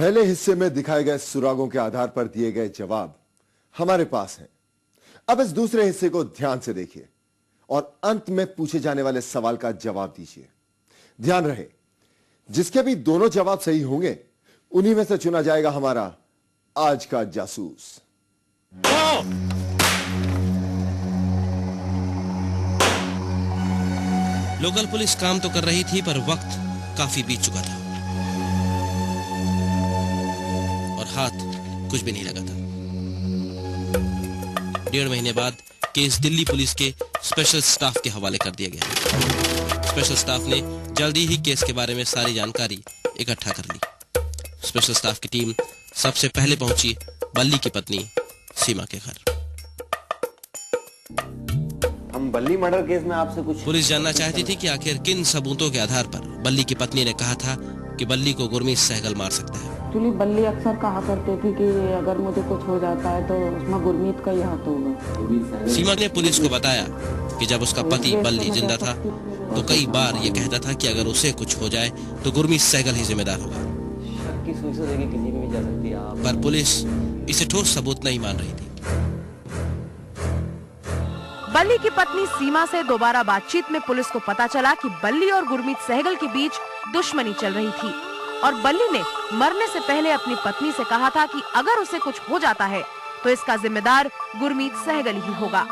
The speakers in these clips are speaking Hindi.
पहले हिस्से में दिखाए गए सुरागों के आधार पर दिए गए जवाब हमारे पास हैं। अब इस दूसरे हिस्से को ध्यान से देखिए और अंत में पूछे जाने वाले सवाल का जवाब दीजिए। ध्यान रहे, जिसके भी दोनों जवाब सही होंगे उन्हीं में से चुना जाएगा हमारा आज का जासूस। लोकल पुलिस काम तो कर रही थी, पर वक्त काफी बीत चुका था और हाथ कुछ भी नहीं लगा था। 1.5 महीने बाद केस दिल्ली पुलिस के स्पेशल स्टाफ के हवाले कर दिया गया। स्पेशल स्टाफ ने जल्दी ही केस के बारे में सारी जानकारी इकट्ठा कर ली। स्पेशल स्टाफ की टीम सबसे पहले पहुंची बल्ली की पत्नी सीमा के घर। हम बल्ली मर्डर केस में आपसे कुछ पुलिस जानना चाहती थी कि आखिर किन सबूतों के आधार पर बल्ली की पत्नी ने कहा था कि बल्ली को गुरमीत सहगल मार सकता है। एक्चुअली बल्ली अक्सर कहा करते थे कि अगर मुझे कुछ हो जाता है तो उसमें गुरमीत का ही हाथ होगा। सीमा ने पुलिस को बताया कि जब उसका पति बल्ली जिंदा था तो कई बार ये कहता था कि अगर उसे कुछ हो जाए तो गुरमीत सहगल ही जिम्मेदार होगा। किसी में जा सकती है पर पुलिस इसे ठोस सबूत नहीं मान रही थी। बल्ली की पत्नी सीमा से दोबारा बातचीत में पुलिस को पता चला कि बल्ली और गुरमीत सहगल के बीच दुश्मनी चल रही थी और बल्ली ने मरने से पहले अपनी पत्नी से कहा था कि अगर उसे कुछ हो जाता है तो इसका जिम्मेदार गुरमीत सहगल ही होगा।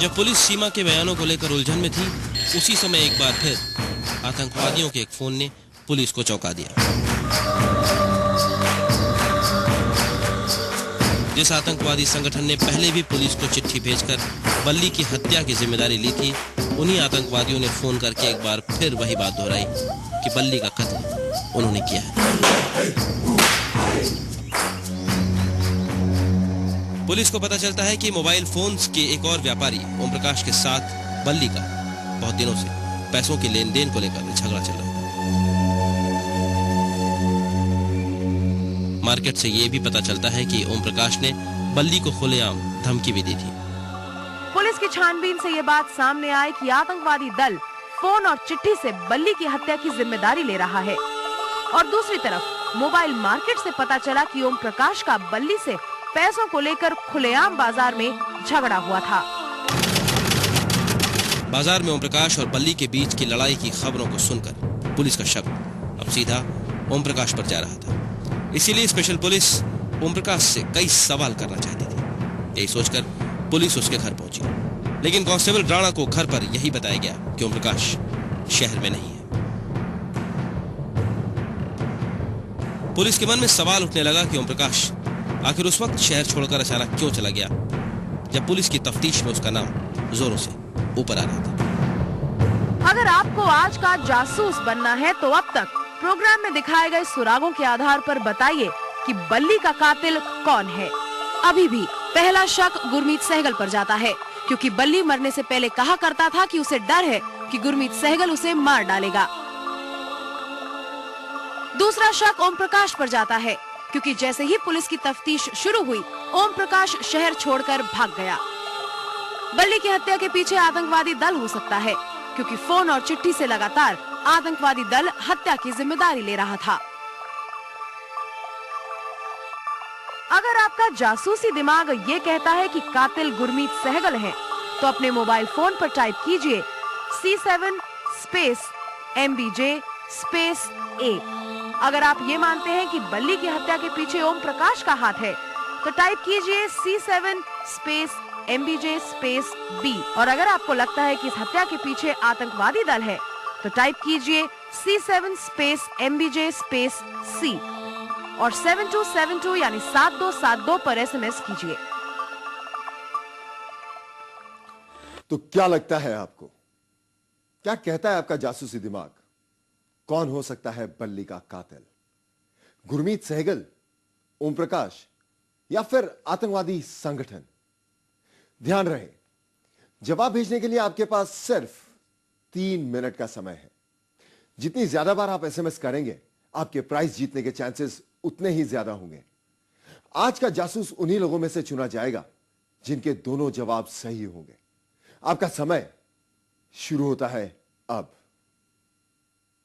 जब पुलिस सीमा के बयानों को लेकर उलझन में थी, उसी समय एक बार फिर आतंकवादियों के एक फोन ने पुलिस को चौंका दिया। जिस आतंकवादी संगठन ने पहले भी पुलिस को चिट्ठी भेजकर बल्ली की हत्या की जिम्मेदारी ली थी, उन्हीं आतंकवादियों ने फोन करके एक बार फिर वही बात दोहराई कि बल्ली का कत्ल उन्होंने किया है। पुलिस को पता चलता है कि मोबाइल फोन्स के एक और व्यापारी ओम प्रकाश के साथ बल्ली का बहुत दिनों से पैसों के लेन देन को लेकर झगड़ा चल रहा था। मार्केट से यह भी पता चलता है कि ओम प्रकाश ने बल्ली को खुलेआम धमकी भी दी थी। पुलिस की छानबीन से ये बात सामने आई कि आतंकवादी दल फोन और चिट्ठी से बल्ली की हत्या की जिम्मेदारी ले रहा है और दूसरी तरफ मोबाइल मार्केट से पता चला कि ओम प्रकाश का बल्ली से पैसों को लेकर खुलेआम बाजार में झगड़ा हुआ था। बाजार में ओम प्रकाश और बल्ली के बीच की लड़ाई की खबरों को सुनकर पुलिस का शक अब सीधा ओम प्रकाश पर जा रहा था। इसीलिए स्पेशल पुलिस ओम प्रकाश से कई सवाल करना चाहती थी। यही सोचकर पुलिस उसके घर पहुंची, लेकिन कांस्टेबल राणा को घर पर यही बताया गया कि ओम प्रकाश शहर में नहीं है। पुलिस के मन में सवाल उठने लगा कि ओम प्रकाश आखिर उस वक्त शहर छोड़कर अचानक क्यों चला गया, जब पुलिस की तफ्तीश में उसका नाम जोरों से ऊपर आ रहा था। अगर आपको आज का जासूस बनना है तो अब तक प्रोग्राम में दिखाए गए सुरागों के आधार पर बताइए कि बल्ली का कातिल कौन है। अभी भी पहला शक गुरमीत सहगल पर जाता है, क्योंकि बल्ली मरने से पहले कहा करता था कि उसे डर है कि गुरमीत सहगल उसे मार डालेगा। दूसरा शक ओम प्रकाश पर जाता है, क्योंकि जैसे ही पुलिस की तफ्तीश शुरू हुई, ओम प्रकाश शहर छोड़कर भाग गया। बल्ली की हत्या के पीछे आतंकवादी दल हो सकता है, क्योंकि फोन और चिट्ठी से लगातार आतंकवादी दल हत्या की जिम्मेदारी ले रहा था। अगर आपका जासूसी दिमाग ये कहता है कि कातिल गुरमीत सहगल है, तो अपने मोबाइल फोन पर टाइप कीजिए C7 space MBJ space A। अगर आप ये मानते हैं कि बल्ली की हत्या के पीछे ओम प्रकाश का हाथ है, तो टाइप कीजिए C7 space MBJ space B। और अगर आपको लगता है कि इस हत्या के पीछे आतंकवादी दल है, तो टाइप कीजिए C7 space MBJ space C और 7272 यानी 7272 पर SMS कीजिए। तो क्या लगता है आपको, क्या कहता है आपका जासूसी दिमाग? कौन हो सकता है बल्ली का कातिल? गुरमीत सहगल, ओम प्रकाश या फिर आतंकवादी संगठन? ध्यान रहे, जवाब भेजने के लिए आपके पास सिर्फ 3 मिनट का समय है। जितनी ज्यादा बार आप SMS करेंगे, आपके प्राइज जीतने के चांसेस उतने ही ज्यादा होंगे। आज का जासूस उन्हीं लोगों में से चुना जाएगा जिनके दोनों जवाब सही होंगे। आपका समय शुरू होता है अब।